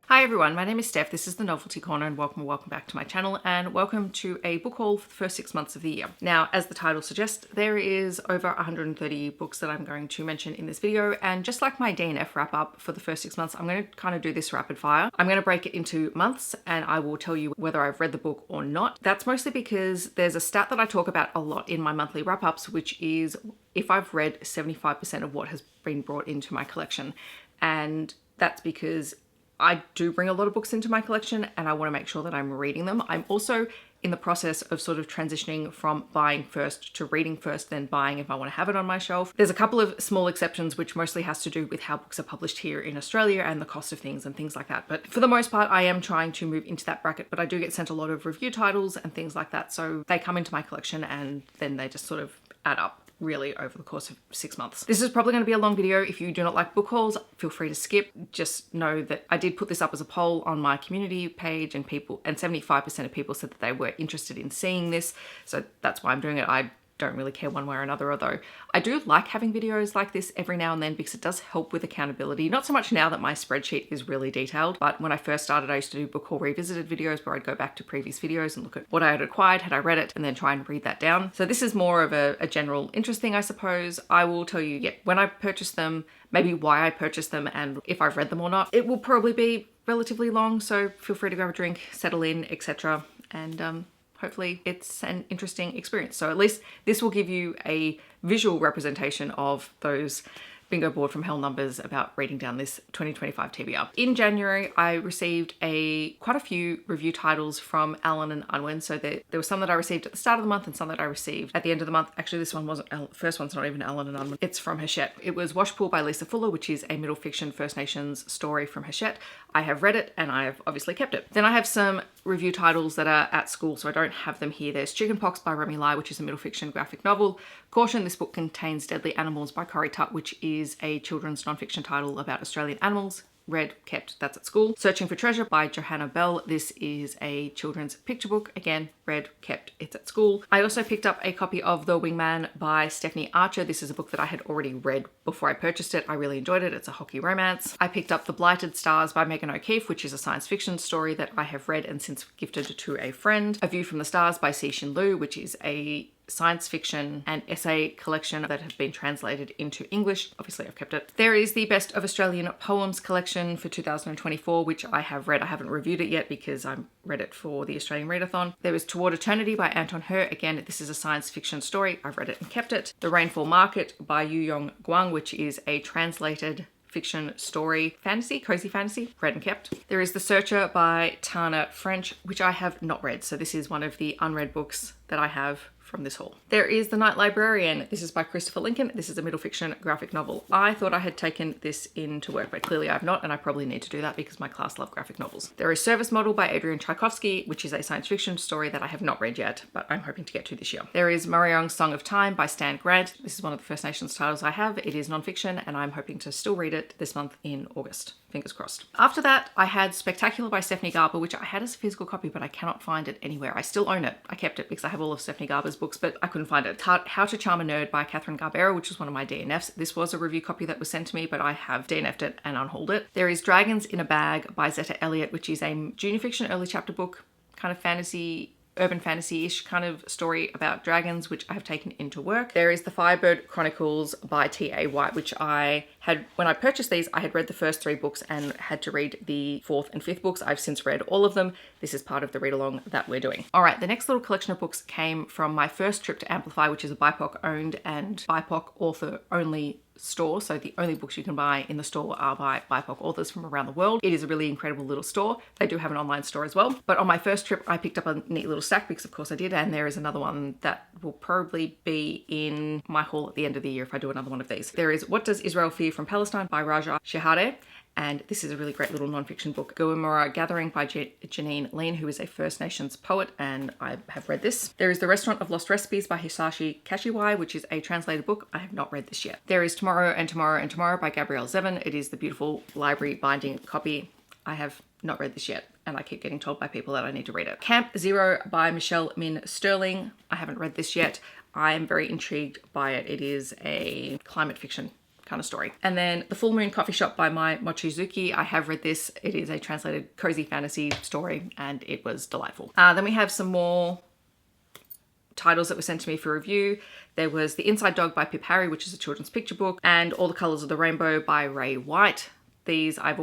Hi everyone, my name is Steph, this is the Novelty Corner and welcome back to my channel and welcome to a book haul for the first 6 months of the year. Now, as the title suggests, there is over 130 books that I'm going to mention in this video, and just like my DNF wrap up for the first 6 months, I'm going to kind of do this rapid fire. I'm going to break it into months and I will tell you whether I've read the book or not. That's mostly because there's a stat that I talk about a lot in my monthly wrap ups, which is if I've read 75% of what has been brought into my collection. And that's because I do bring a lot of books into my collection and I want to make sure that I'm reading them. I'm also in the process of sort of transitioning from buying first to reading first, then buying if I want to have it on my shelf. There's a couple of small exceptions, which mostly has to do with how books are published here in Australia and the cost of things and things like that. But for the most part, I am trying to move into that bracket, but I do get sent a lot of review titles and things like that. So they come into my collection and then they just sort of add up really over the course of 6 months. This is probably going to be a long video. If you do not like book hauls, feel free to skip. Just know that I did put this up as a poll on my community page and 75% of people said that they were interested in seeing this. So that's why I'm doing it. I don't really care one way or another, although I do like having videos like this every now and then because it does help with accountability. Not so much now that my spreadsheet is really detailed, but when I first started, I used to do book haul revisited videos where I'd go back to previous videos and look at what I had acquired, had I read it, and then try and read that down. So this is more of a general interest thing, I suppose. I will tell you, when I purchased them, maybe why I purchased them and if I've read them or not. It will probably be relatively long, so feel free to grab a drink, settle in, etc. And hopefully it's an interesting experience. So at least this will give you a visual representation of those bingo board from hell numbers about reading down this 2025 TBR. In January, I received quite a few review titles from Allen and Unwin. So there were some that I received at the start of the month and some that I received at the end of the month. Actually, this one wasn't, first one's not even Allen and Unwin. It's from Hachette. It was Washpool by Lisa Fuller, which is a middle fiction First Nations story from Hachette. I have read it and I have obviously kept it. Then I have some review titles that are at school, so I don't have them here. There's Chickenpox by Remy Lai, which is a middle fiction graphic novel. Caution, this book contains deadly animals by Corrie Tutt, which is a children's non-fiction title about Australian animals. Read, kept, that's at school. Searching for Treasure by Johanna Bell. This is a children's picture book. Again, read, kept, it's at school. I also picked up a copy of The Wingman by Stephanie Archer. This is a book that I had already read before I purchased it. I really enjoyed it. It's a hockey romance. I picked up The Blighted Stars by Megan O'Keefe, which is a science fiction story that I have read and since gifted to a friend. A View from the Stars by Cixin Liu, which is a science fiction and essay collection that have been translated into English. Obviously, I've kept it. There is the Best of Australian Poems collection for 2024, which I have read. I haven't reviewed it yet because I read it for the Australian Readathon. There is Toward Eternity by Anton Hur. Again, this is a science fiction story. I've read it and kept it. The Rainfall Market by Yu Yong Guang, which is a translated fiction story, fantasy, cozy fantasy, read and kept. There is The Searcher by Tana French, which I have not read. So this is one of the unread books that I have from this haul. There is The Night Librarian. This is by Christopher Lincoln. This is a middle fiction graphic novel. I thought I had taken this into work, but clearly I have not, and I probably need to do that because my class love graphic novels. There is Service Model by Adrian Tchaikovsky, which is a science fiction story that I have not read yet, but I'm hoping to get to this year. There is Mariong's Song of Time by Stan Grant. This is one of the First Nations titles I have. It is non-fiction, and I'm hoping to still read it this month in August. Fingers crossed. After that, I had Spectacular by Stephanie Garber, which I had as a physical copy, but I cannot find it anywhere. I still own it. I kept it because I have all of Stephanie Garber's books, but I couldn't find it. How to Charm a Nerd by Catherine Garbera, which is one of my DNFs. This was a review copy that was sent to me, but I have DNF'd it and unhauled it. There is Dragons in a Bag by Zeta Elliott, which is a junior fiction early chapter book, kind of fantasy, urban fantasy-ish kind of story about dragons, which I have taken into work. There is The Firebird Chronicles by T.A. White, which I had, when I purchased these, I had read the first 3 books and had to read the 4th and 5th books. I've since read all of them. This is part of the read-along that we're doing. All right, the next little collection of books came from my first trip to Amplify, which is a BIPOC-owned and BIPOC author-only store. So the only books you can buy in the store are by BIPOC authors from around the world. It is a really incredible little store. They do have an online store as well. But on my first trip, I picked up a neat little stack because of course I did. And there is another one that will probably be in my haul at the end of the year if I do another one of these. There is What Does Israel Fear from Palestine by Raja Shehadeh. And this is a really great little non-fiction book. Gowimura Gathering by Janine Lean, who is a First Nations poet, and I have read this. There is The Restaurant of Lost Recipes by Hisashi Kashiwai, which is a translated book. I have not read this yet. There is Tomorrow and Tomorrow and Tomorrow by Gabrielle Zevin. It is the beautiful library binding copy. I have not read this yet, and I keep getting told by people that I need to read it. Camp Zero by Michelle Min Sterling. I haven't read this yet. I am very intrigued by it. It is a climate fiction kind of story. And then The Full Moon Coffee Shop by Mai Mochizuki. I have read this. It is a translated cozy fantasy story and it was delightful. Then we have some more titles that were sent to me for review. There was The Inside Dog by Pip Harry, which is a children's picture book, and All the Colours of the Rainbow by Ray White. These I've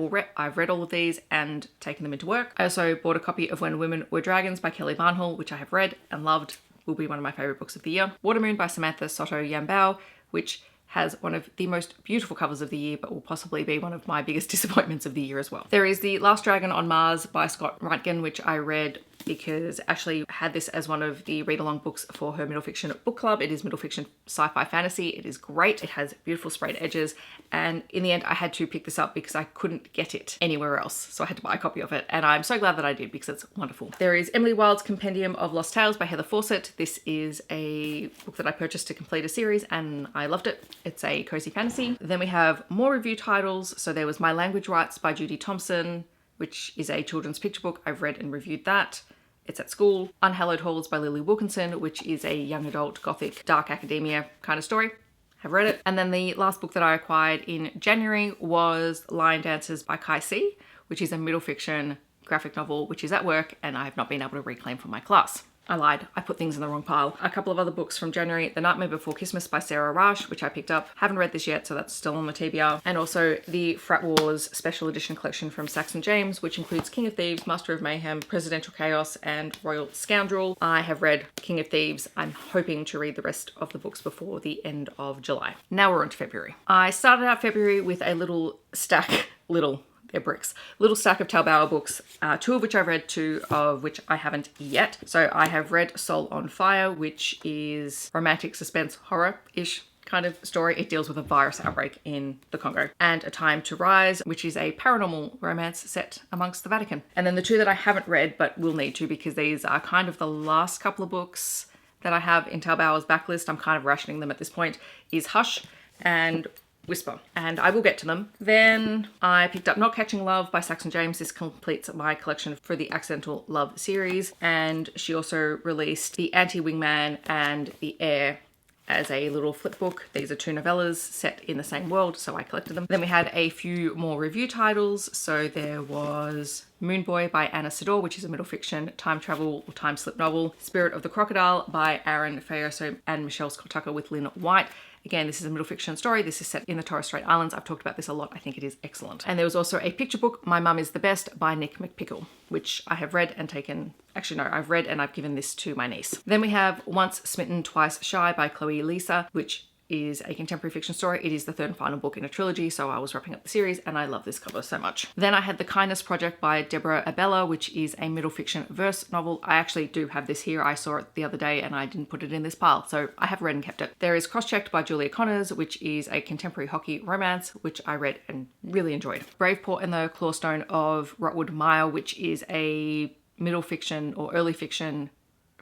read all of these and taken them into work. I also bought a copy of When Women Were Dragons by Kelly Barnhall, which I have read and loved. Will be one of my favourite books of the year. Watermoon by Samantha Soto Yambao, which has one of the most beautiful covers of the year, but will possibly be one of my biggest disappointments of the year as well. There is The Last Dragon on Mars by Scott Reitgen, which I read because Ashley had this as one of the read-along books for her middle fiction book club. It is middle fiction sci-fi fantasy. It is great. It has beautiful sprayed edges. And in the end, I had to pick this up because I couldn't get it anywhere else. So I had to buy a copy of it. And I'm so glad that I did because it's wonderful. There is Emily Wilde's Compendium of Lost Tales by Heather Fawcett. This is a book that I purchased to complete a series and I loved it. It's a cozy fantasy. Then we have more review titles. So there was My Language Rights by Judy Thompson, which is a children's picture book. I've read and reviewed that. It's at school. Unhallowed Halls by Lily Wilkinson, which is a young adult gothic dark academia kind of story. Have read it. And then the last book that I acquired in January was Lion Dancers by Kai C, which is a middle fiction graphic novel, which is at work and I have not been able to reclaim from my class. I lied. I put things in the wrong pile. A couple of other books from January. The Nightmare Before Christmas by Sarah Rash, which I picked up. Haven't read this yet, so that's still on the TBR. And also the Frat Wars Special Edition collection from Saxon James, which includes King of Thieves, Master of Mayhem, Presidential Chaos, and Royal Scoundrel. I have read King of Thieves. I'm hoping to read the rest of the books before the end of July. Now we're on to February. I started out February with a little stack, they're bricks. Little stack of Taubauer books, 2 of which I've read, 2 of which I haven't yet. So I have read Soul on Fire, which is romantic suspense horror-ish kind of story. It deals with a virus outbreak in the Congo. And A Time to Rise, which is a paranormal romance set amongst the Vatican. And then the 2 that I haven't read but will need to because these are kind of the last couple of books that I have in Taubauer's backlist. I'm kind of rationing them at this point, is Hush and Whisper, and I will get to them. Then I picked up Not Catching Love by Saxon James. This completes my collection for the Accidental Love series, and she also released The Anti-Wingman and The Heir as a little flip book. These are 2 novellas set in the same world, so I collected them. Then we had a few more review titles. So there was Moon Boy by Anna Sador, which is a middle fiction time travel or time slip novel. Spirit of the Crocodile by Aaron Fayoso and Michelle Scott Tucker with Lynn White. Again, this is a middle fiction story. This is set in the Torres Strait Islands. I've talked about this a lot. I think it is excellent. And there was also a picture book, My Mum is the Best by Nick McPickle, which I have read and taken. Actually, no, I've read and I've given this to my niece. Then we have Once Smitten, Twice Shy by Chloe Lisa, which is a contemporary fiction story. It is the 3rd and final book in a trilogy, so I was wrapping up the series and I love this cover so much. Then I had The Kindness Project by Deborah Abella, which is a middle fiction verse novel. I actually do have this here. I saw it the other day and I didn't put it in this pile, so I have read and kept it. There is Crosschecked by Julia Connors, which is a contemporary hockey romance, which I read and really enjoyed. Braveport and the Clawstone of Rotwood Mire, which is a middle fiction or early fiction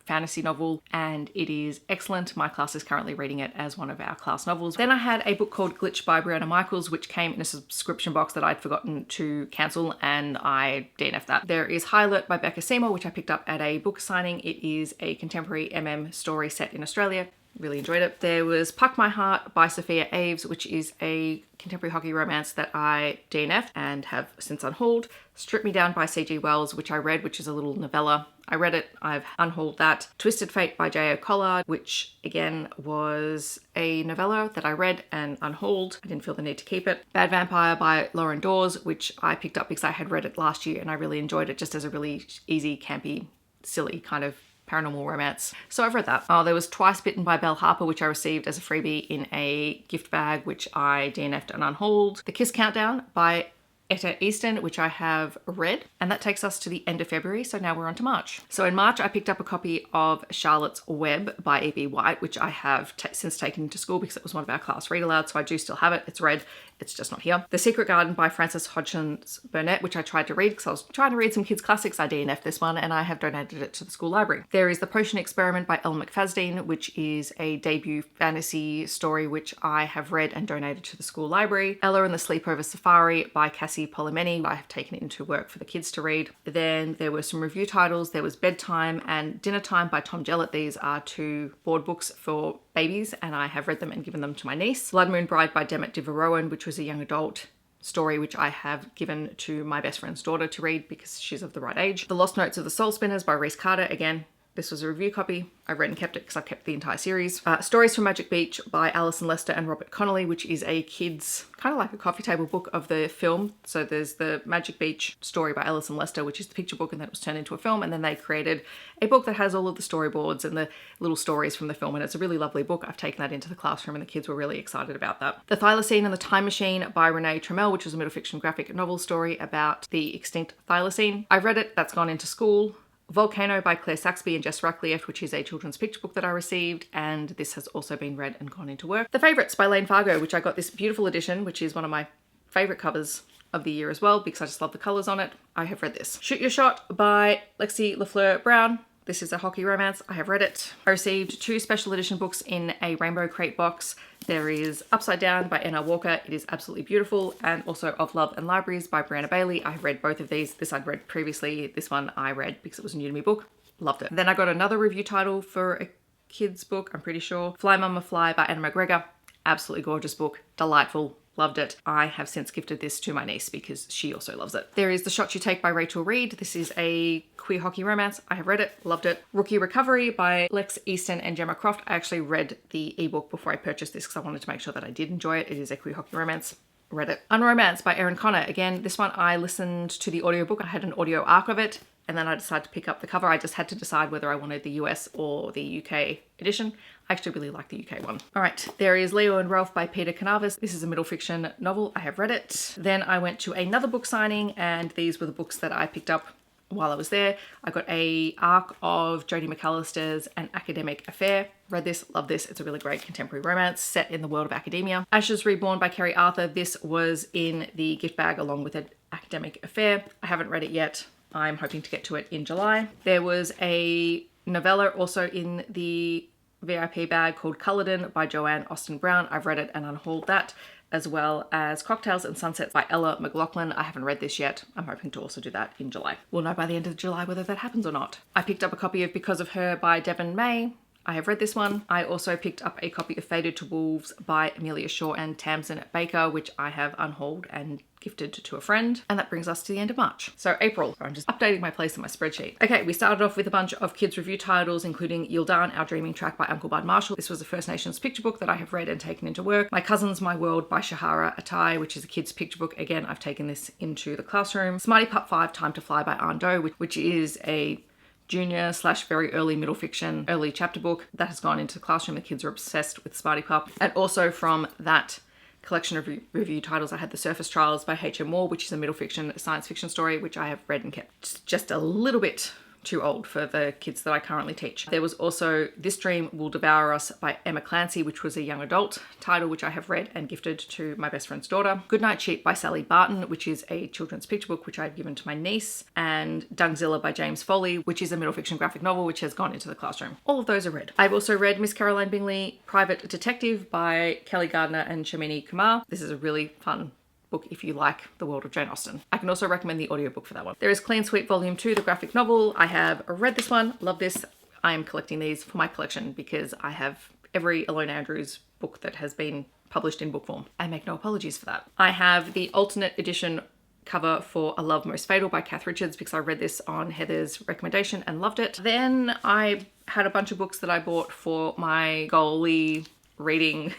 fantasy novel, and it is excellent. My class is currently reading it as one of our class novels. Then I had a book called Glitch by Brianna Michaels, which came in a subscription box that I'd forgotten to cancel, and I DNF'd that. There is High Alert by Becca Seymour, which I picked up at a book signing. It is a contemporary story set in Australia. Really enjoyed it. There was Puck My Heart by Sophia Aves, which is a contemporary hockey romance that I DNF'd and have since unhauled. Strip Me Down by C.G. Wells, which I read, which is a little novella. I read it, I've unhauled that. Twisted Fate by J.O. Collard, which again was a novella that I read and unhauled. I didn't feel the need to keep it. Bad Vampire by Lauren Dawes, which I picked up because I had read it last year and I really enjoyed it just as a really easy, campy, silly kind of paranormal romance. So I've read that. There was Twice Bitten by Belle Harper, which I received as a freebie in a gift bag, which I DNF'd and unhauled. The Kiss Countdown by Etta Easton, which I have read, and that takes us to the end of February, so now we're on to March. So in March, I picked up a copy of Charlotte's Web by E.B. White, which I have since taken to school because it was one of our class read aloud, so I do still have it. It's read, it's just not here. The Secret Garden by Frances Hodgins Burnett, which I tried to read because I was trying to read some kids' classics. I DNF'd this one, and I have donated it to the school library. There is The Potion Experiment by Elle McFasdeen, which is a debut fantasy story which I have read and donated to the school library. Ella and the Sleepover Safari by Cassie Polimeni. I have taken it into work for the kids to read. Then there were some review titles. There was Bedtime and Dinner Time by Tom Jellett. These are 2 board books for babies, and I have read them and given them to my niece. Blood Moon Bride by Demet Divarowan, which was a young adult story which I have given to my best friend's daughter to read because she's of the right age. The Lost Notes of the Soul Spinners by Rhys Carter. Again, this was a review copy. I read and kept it because I've kept the entire series. Stories from Magic Beach by Alison Lester and Robert Connolly, which is a kid's, kind of like a coffee table book of the film. So there's the Magic Beach story by Alison Lester, which is the picture book, and then it was turned into a film. And then they created a book that has all of the storyboards and the little stories from the film. And it's a really lovely book. I've taken that into the classroom and the kids were really excited about that. The Thylacine and the Time Machine by Renee Trammell, which was a middle fiction graphic novel story about the extinct thylacine. I've read it. That's gone into school. Volcano by Claire Saxby and Jess Rucklief, which is a children's picture book that I received, and this has also been read and gone into work. The Favourites by Lane Fargo, which I got this beautiful edition, which is one of my favourite covers of the year as well because I just love the colours on it. I have read this. Shoot Your Shot by Lexi LaFleur Brown. This is a hockey romance. I have read it. I received 2 special edition books in a rainbow crate box. There is Upside Down by N.R. Walker. It is absolutely beautiful. And also Of Love and Libraries by Brianna Bailey. I have read both of these. This I'd read previously. This one I read because it was a new to me book. Loved it. Then I got another review title for a kid's book, I'm pretty sure. Fly Mama Fly by Anna McGregor. Absolutely gorgeous book. Delightful. Loved it. I have since gifted this to my niece because she also loves it. There is The Shot You Take by Rachel Reed. This is a queer hockey romance. I have read it, loved it. Rookie Recovery by Lex Easton and Gemma Croft. I actually read the ebook before I purchased this because I wanted to make sure that I did enjoy it. It is a queer hockey romance. Read it. Unromance by Erin Connor. Again, this one I listened to the audiobook. I had an audio arc of it and then I decided to pick up the cover. I just had to decide whether I wanted the US or the UK edition. I actually really like the UK one. All right, there is Leo and Ralph by Peter Canavas. This is a middle fiction novel. I have read it. Then I went to another book signing and these were the books that I picked up while I was there. I got a arc of Jodie McAllister's An Academic Affair. Read this, love this. It's a really great contemporary romance set in the world of academia. Ashes Reborn by Kerry Arthur. This was in the gift bag along with An Academic Affair. I haven't read it yet. I'm hoping to get to it in July. There was a novella also in the VIP bag called Culloden by Joanne Austen Brown. I've read it and unhauled that, as well as Cocktails and Sunsets by Ella McLaughlin. I haven't read this yet. I'm hoping to also do that in July. We'll know by the end of July whether that happens or not. I picked up a copy of Because of Her by Devon May. I have read this one. I also picked up a copy of Faded to Wolves by Amelia Shaw and Tamsin Baker, which I have unhauled and gifted to a friend. And that brings us to the end of March. So April, I'm just updating my place in my spreadsheet. Okay, we started off with a bunch of kids review titles, including Yildan, Our Dreaming Track by Uncle Bud Marshall. This was a First Nations picture book that I have read and taken into work. My Cousins, My World by Shahara Atai, which is a kid's picture book. Again, I've taken this into the classroom. Smarty Pup 5, Time to Fly by Anne Doe, which is a junior / very early middle fiction, early chapter book that has gone into the classroom. The kids are obsessed with Smarty Pup. And also from that collection of review titles, I had The Surface Trials by H.M. Moore, which is a middle fiction, science fiction story, which I have read and kept. It's just a little bit too old for the kids that I currently teach. There was also This Dream Will Devour Us by Emma Clancy, which was a young adult title, which I have read and gifted to my best friend's daughter. Goodnight Sheep by Sally Barton, which is a children's picture book, which I've given to my niece. And Dungzilla by James Foley, which is a middle fiction graphic novel, which has gone into the classroom. All of those are read. I've also read Miss Caroline Bingley, Private Detective by Kelly Gardner and Shamini Kumar. This is a really fun book if you like the world of Jane Austen. I can also recommend the audiobook for that one. There is Clean Sweep Volume 2, the graphic novel. I have read this one, love this. I am collecting these for my collection because I have every Alone Andrews book that has been published in book form. I make no apologies for that. I have the alternate edition cover for A Love Most Fatal by Kath Richards because I read this on Heather's recommendation and loved it. Then I had a bunch of books that I bought for my goalie reading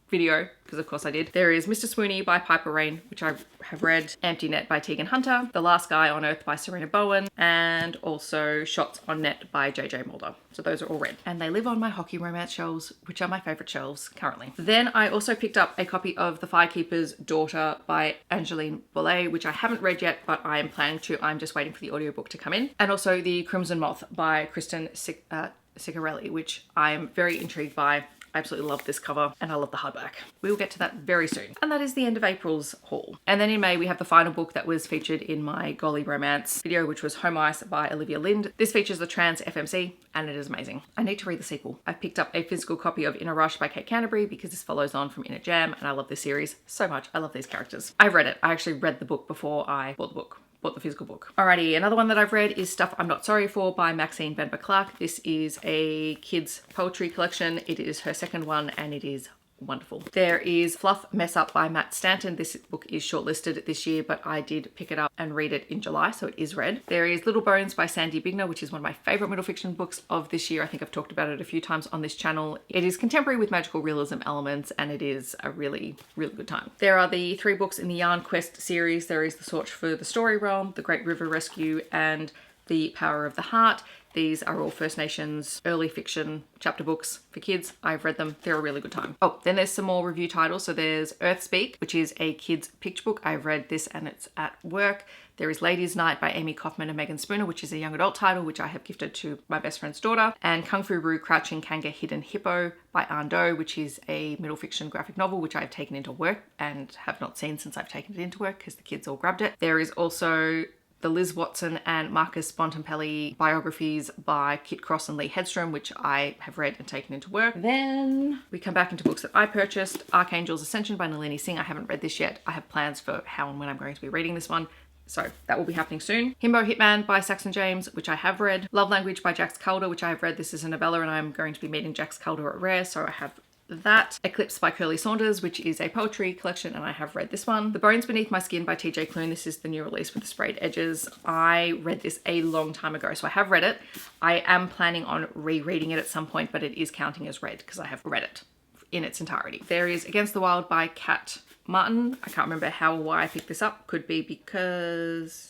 video, because of course I did. There is Mr. Swoony by Piper Rain, which I have read, Empty Net by Tegan Hunter, The Last Guy on Earth by Serena Bowen, and also Shots on Net by JJ Mulder. So those are all read. And they live on my hockey romance shelves, which are my favourite shelves currently. Then I also picked up a copy of The Firekeeper's Daughter by Angeline Bolle, which I haven't read yet, but I am planning to. I'm just waiting for the audiobook to come in. And also The Crimson Moth by Kristen Ciccarelli, which I am very intrigued by. I absolutely love this cover and I love the hardback. We will get to that very soon. And that is the end of April's haul. And then in May, we have the final book that was featured in my Golly Romance video, which was Home Ice by Olivia Lind. This features the trans FMC and it is amazing. I need to read the sequel. I've picked up a physical copy of Inner Rush by Kate Canterbury because this follows on from Inner Jam and I love this series so much. I love these characters. I've read it. I actually read the book before I bought the book bought the physical book. Alrighty, another one that I've read is Stuff I'm Not Sorry For by Maxine Benber-Clark. This is a kids poetry collection. It is her second one and it is wonderful. There is Fluff Mess Up by Matt Stanton. This book is shortlisted this year, but I did pick it up and read it in July, so it is read. There is Little Bones by Sandy Bigner, which is one of my favorite middle fiction books of this year. I think I've talked about it a few times on this channel. It is contemporary with magical realism elements, and it is a really, really good time. There are the 3 books in the Yarn Quest series. There is The Search for the Story Realm, The Great River Rescue, and The Power of the Heart. These are all First Nations early fiction chapter books for kids. I've read them. They're a really good time. Oh, then there's some more review titles. So there's Earth Speak, which is a kids picture book. I've read this and it's at work. There is Ladies' Night by Amy Kaufman and Megan Spooner, which is a young adult title, which I have gifted to my best friend's daughter. And Kung Fu Roo Crouching Kanga Hidden Hippo by Ando, which is a middle fiction graphic novel, which I've taken into work and have not seen since I've taken it into work because the kids all grabbed it. There is also the Liz Watson and Marcus Bontempelli biographies by Kit Cross and Lee Hedstrom, which I have read and taken into work. Then we come back into books that I purchased. Archangel's Ascension by Nalini Singh. I haven't read this yet. I have plans for how and when I'm going to be reading this one, so that will be happening soon. Himbo Hitman by Saxon James, which I have read. Love Language by Jax Calder, which I have read. This is a novella and I'm going to be meeting Jax Calder at Rare, so I have that. Eclipse by Curly Saunders, which is a poetry collection, and I have read this one. The Bones Beneath My Skin by TJ Klune. This is the new release with the sprayed edges. I read this a long time ago, so I have read it. I am planning on rereading it at some point, but it is counting as read because I have read it in its entirety. There is Against the Wild by Kat Martin. I can't remember how or why I picked this up. Could be because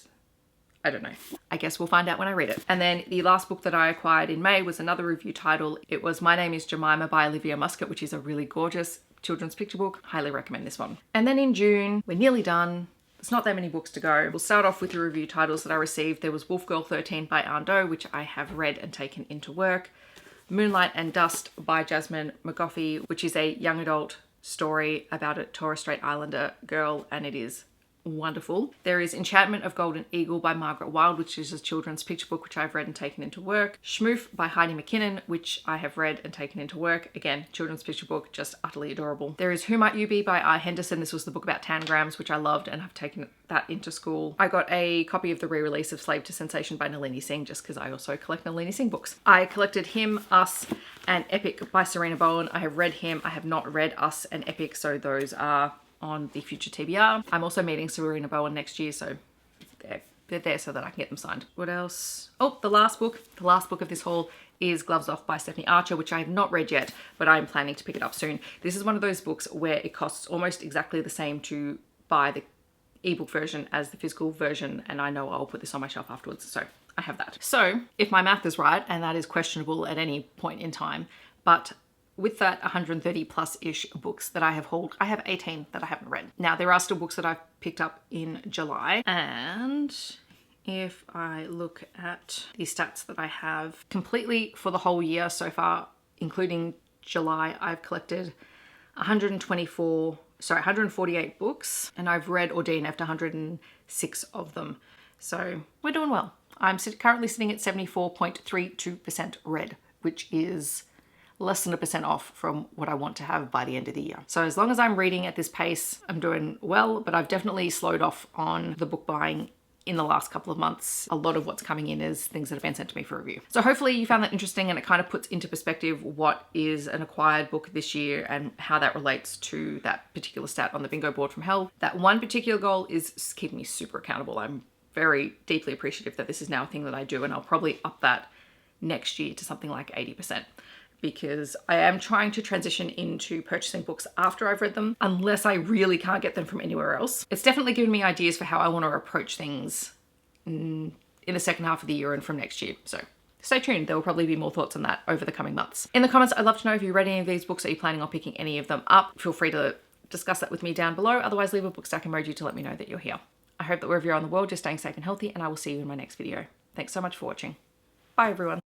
I don't know. I guess we'll find out when I read it. And then the last book that I acquired in May was another review title. It was My Name is Jemima by Olivia Muscat, which is a really gorgeous children's picture book. Highly recommend this one. And then in June, we're nearly done. There's not that many books to go. We'll start off with the review titles that I received. There was Wolf Girl 13 by Ando, which I have read and taken into work. Moonlight and Dust by Jasmine McGoffey, which is a young adult story about a Torres Strait Islander girl, and it is wonderful. There is Enchantment of Golden Eagle by Margaret Wilde, which is a children's picture book, which I've read and taken into work. Schmoof by Heidi McKinnon, which I have read and taken into work. Again, children's picture book, just utterly adorable. There is Who Might You Be by I. Henderson. This was the book about tangrams, which I loved and have taken that into school. I got a copy of the re-release of Slave to Sensation by Nalini Singh, just because I also collect Nalini Singh books. I collected Him, Us, and Epic by Serena Bowen. I have read Him. I have not read Us and Epic, so those are on the future TBR. I'm also meeting Serena Bowen next year, so they're there so that I can get them signed. What else? Oh, the last book of this haul is Gloves Off by Stephanie Archer, which I have not read yet, but I'm planning to pick it up soon. This is one of those books where it costs almost exactly the same to buy the ebook version as the physical version, and I know I'll put this on my shelf afterwards, so I have that. So if my math is right, and that is questionable at any point in time, but with that 130 plus-ish books that I have hauled, I have 18 that I haven't read. Now, there are still books that I've picked up in July, and if I look at the stats that I have completely for the whole year so far, including July, I've collected 148 books, and I've read or DNF'd 106 of them. So we're doing well. I'm currently sitting at 74.32% read, which is less than 1% off from what I want to have by the end of the year. So as long as I'm reading at this pace, I'm doing well, but I've definitely slowed off on the book buying in the last couple of months. A lot of what's coming in is things that have been sent to me for review. So hopefully you found that interesting, and it kind of puts into perspective what is an acquired book this year and how that relates to that particular stat on the bingo board from hell. That one particular goal is keeping me super accountable. I'm very deeply appreciative that this is now a thing that I do, and I'll probably up that next year to something like 80%. Because I am trying to transition into purchasing books after I've read them, unless I really can't get them from anywhere else. It's definitely given me ideas for how I want to approach things in the second half of the year and from next year. So stay tuned. There will probably be more thoughts on that over the coming months. In the comments, I'd love to know if you read any of these books. Are you planning on picking any of them up? Feel free to discuss that with me down below. Otherwise, leave a book stack emoji to let me know that you're here. I hope that wherever you're on the world, you're staying safe and healthy, and I will see you in my next video. Thanks so much for watching. Bye, everyone.